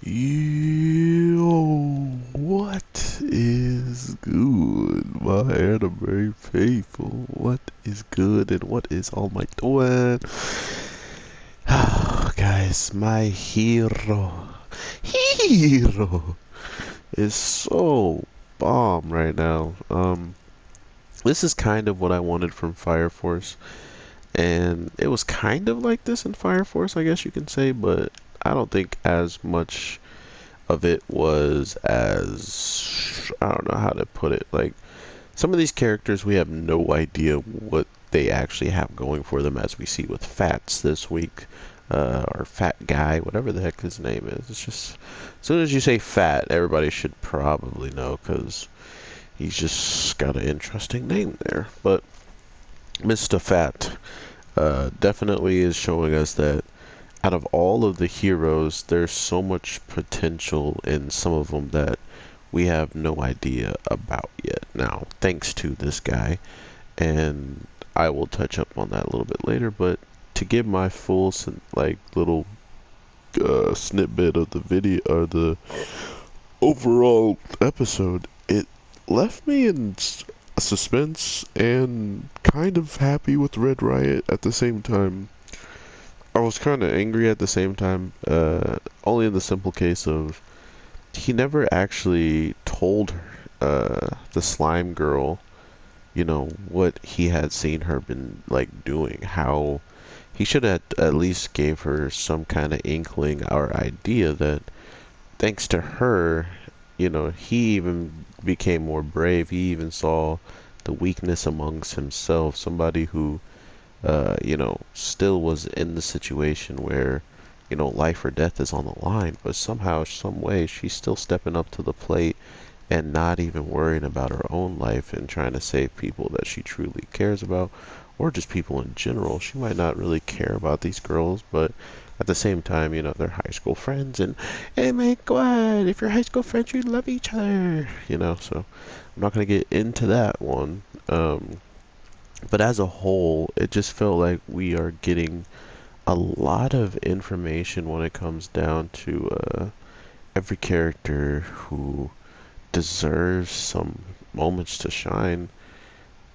Yo, what is good, my anime faithful? What is good and what is all my doing? Guys, my hero is so bomb right now. This is kind of what I wanted from Fire Force, and it was kind of like this in Fire Force, I guess you can say, but I don't think as much of it was as I don't know how to put it. Like some of these characters, we have no idea what they actually have going for them, as we see with Fats this week, or Fat Guy, whatever the heck his name is. It's just as soon as you say Fat, everybody should probably know because he's just got an interesting name there. But Mr. Fat definitely is showing us that out of all of the heroes, there's so much potential in some of them that we have no idea about yet. Now, thanks to this guy, and I will touch up on that a little bit later, but to give my full like little snippet of the video or the overall episode, it left me in suspense and kind of happy with Red Riot at the same time. I was kind of angry at the same time, only in the simple case of he never actually told the slime girl, what he had seen her been like doing. How he should have at least gave her some kind of inkling or idea that thanks to her, he even became more brave. He even saw the weakness amongst himself. Somebody who still was in the situation where, life or death is on the line, but somehow, some way, she's still stepping up to the plate and not even worrying about her own life and trying to save people that she truly cares about, or just people in general. She might not really care about these girls, but at the same time, they're high school friends, and hey man, go ahead. If you're high school friends, you love each other, so I'm not gonna get into that one. But as a whole, it just felt like we are getting a lot of information when it comes down to every character who deserves some moments to shine,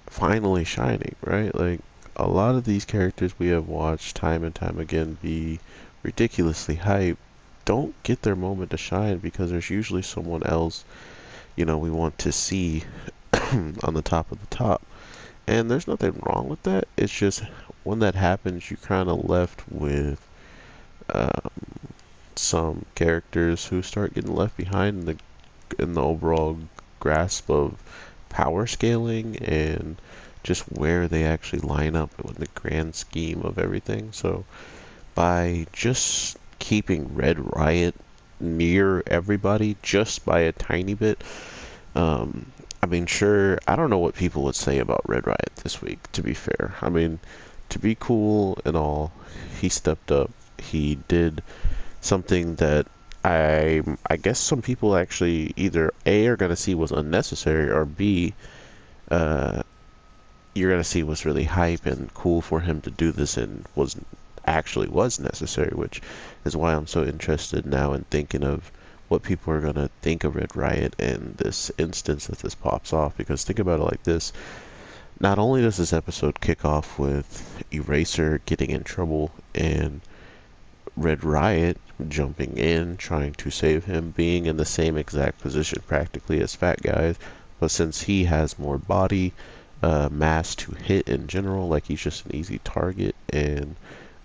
finally shining, right? Like, a lot of these characters we have watched time and time again be ridiculously hyped don't get their moment to shine because there's usually someone else, we want to see on the top of the top. And there's nothing wrong with that. It's just when that happens, you kind of left with um, some characters who start getting left behind in the overall grasp of power scaling and just where they actually line up in the grand scheme of everything. So by just keeping Red Riot near everybody just by a tiny bit, um, I mean, sure, I don't know what people would say about Red Riot this week, to be fair. I mean, to be cool and all, he stepped up. He did something that I guess some people actually either A are gonna see was unnecessary, or B, uh you're gonna see was really hype and cool for him to do this and was necessary, which is why I'm so interested now in thinking of what people are gonna think of Red Riot in this instance that this pops off. Because think about it like this: not only does this episode kick off with Eraser getting in trouble and Red Riot jumping in, trying to save him, being in the same exact position practically as Fat Guy, but since he has more body mass to hit in general, like he's just an easy target, and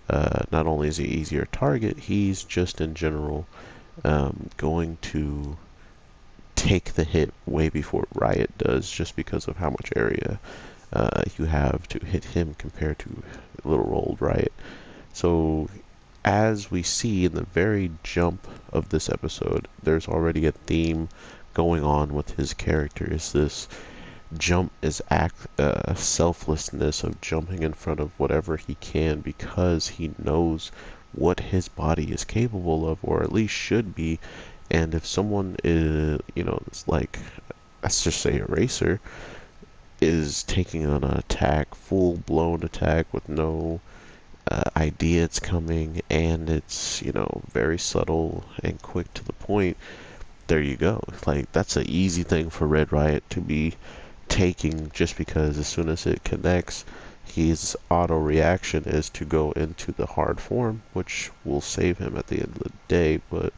not only is he easier target, he's just in general going to take the hit way before Riot does, just because of how much area you have to hit him compared to little old Riot. So as we see in the very jump of this episode, there's already a theme going on with his character. Is this jump is selflessness of jumping in front of whatever he can because he knows what his body is capable of, or at least should be. And if someone is, it's like, let's just say Eraser is taking on an attack, full blown attack with no idea it's coming, and it's, you know, very subtle and quick to the point, there you go. Like, that's an easy thing for Red Riot to be taking, just because as soon as it connects, his auto reaction is to go into the hard form, which will save him at the end of the day. But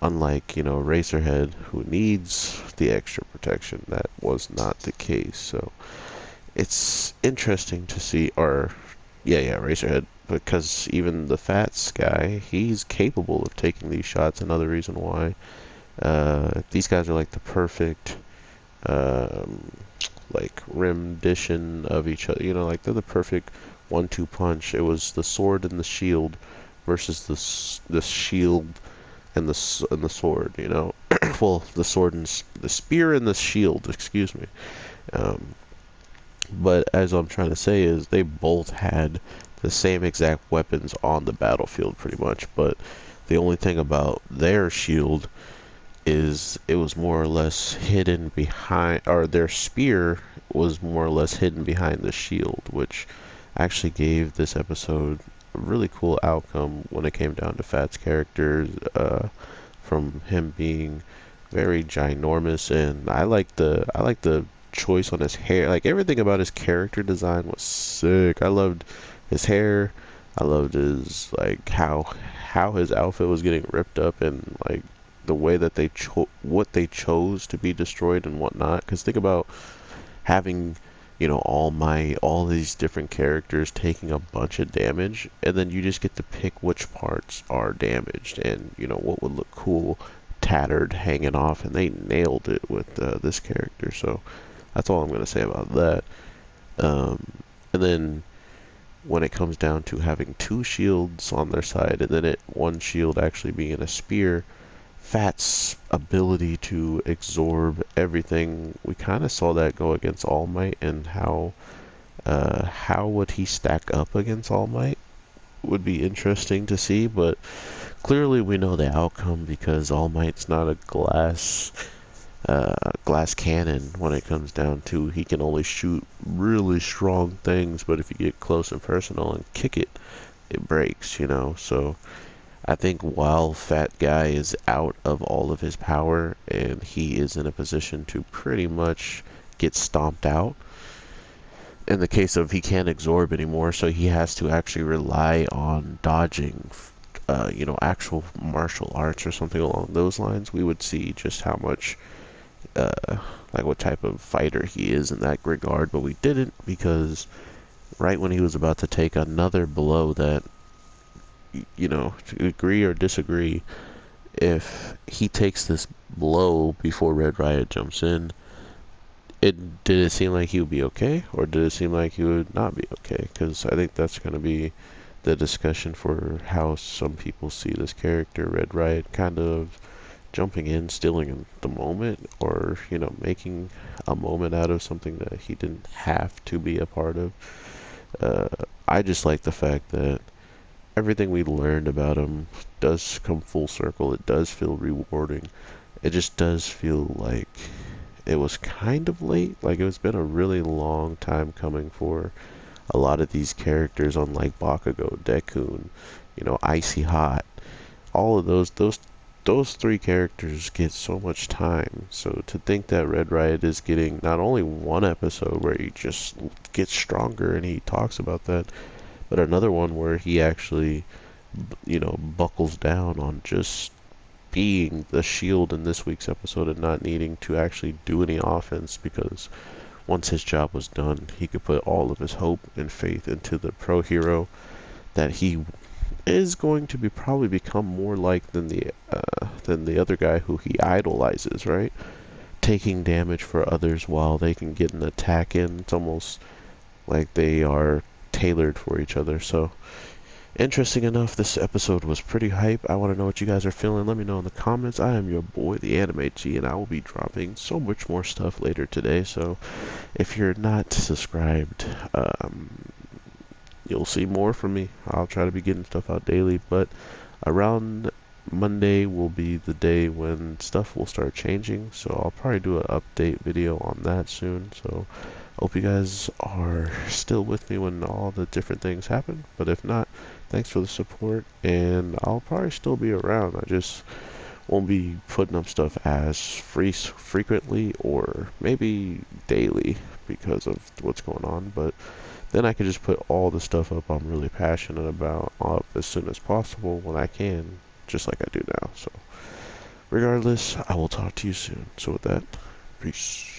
unlike, you know, Razorhead, who needs the extra protection, that was not the case. So it's interesting to see, or yeah, Razorhead, because even the Fats guy, he's capable of taking these shots. Another reason why these guys are like the perfect um, like rendition of each other. You know, like they're the perfect one-two punch. It was the sword and the shield versus the shield and the sword. You know, well, the sword and the spear and the shield. Excuse me. Um, but as I'm trying to say is they both had the same exact weapons on the battlefield pretty much, but the only thing about their shield is it was more or less hidden behind, or their spear was more or less hidden behind the shield, which actually gave this episode a really cool outcome when it came down to Fat's character, from him being very ginormous, and I like the choice on his hair. Like everything about his character design was sick. I loved his hair. I loved his like how his outfit was getting ripped up, and like the way that what they chose to be destroyed and whatnot. Because think about having, you know, all these different characters taking a bunch of damage, and then you just get to pick which parts are damaged, and you know what would look cool, tattered, hanging off, and they nailed it with this character. So that's all I'm gonna say about that. Um, and then when it comes down to having two shields on their side, and then one shield actually being a spear, Fat's ability to absorb everything, we kind of saw that go against All Might, and how would he stack up against All Might would be interesting to see, but clearly we know the outcome because All Might's not a glass cannon when it comes down to he can only shoot really strong things, but if you get close and personal and kick it, it breaks, you know. So I think while Fat Guy is out of all of his power and he is in a position to pretty much get stomped out, in the case of he can't absorb anymore, so he has to actually rely on dodging, you know, actual martial arts or something along those lines, we would see just how much, like what type of fighter he is in that regard, but we didn't because right when he was about to take another blow that, you know, to agree or disagree, if he takes this blow before Red Riot jumps in, did it seem like he would be okay, or did it seem like he would not be okay? Because I think that's going to be the discussion for how some people see this character, Red Riot, kind of jumping in, stealing in the moment, or you know, making a moment out of something that he didn't have to be a part of. Uh, I just like the fact that everything we learned about him does come full circle. It does feel rewarding. It just does feel like it was kind of late. Like it's been a really long time coming for a lot of these characters on like Bakugo, Dekun, you know, Icy Hot. All of those three characters get so much time. So to think that Red Riot is getting not only one episode where he just gets stronger and he talks about that, but another one where he actually, you know, buckles down on just being the shield in this week's episode and not needing to actually do any offense, because once his job was done, he could put all of his hope and faith into the pro hero that he is going to be probably become more like than the other guy who he idolizes, right? Taking damage for others while they can get an attack in. It's almost like they are tailored for each other. So interesting enough, this episode was pretty hype. I want to know what you guys are feeling. Let me know in the comments. I am your boy, the Anime G, and I will be dropping so much more stuff later today. So if you're not subscribed, you'll see more from me. I'll try to be getting stuff out daily, but around Monday will be the day when stuff will start changing. So I'll probably do an update video on that soon. So Hope you guys are still with me when all the different things happen. But if not, thanks for the support, and I'll probably still be around. I just won't be putting up stuff as frequently or maybe daily because of what's going on. But then I can just put all the stuff up I'm really passionate about up as soon as possible when I can, just like I do now. So regardless, I will talk to you soon. So with that, peace.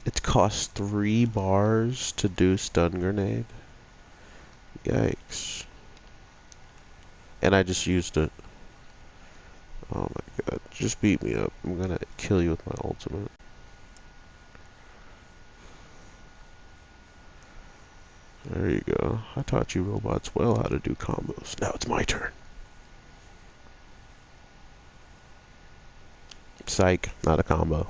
It costs 3 bars to do stun grenade. Yikes. And I just used it. Oh my god. Just beat me up. I'm gonna kill you with my ultimate. There you go. I taught you robots well how to do combos. Now it's my turn. Psych, not a combo.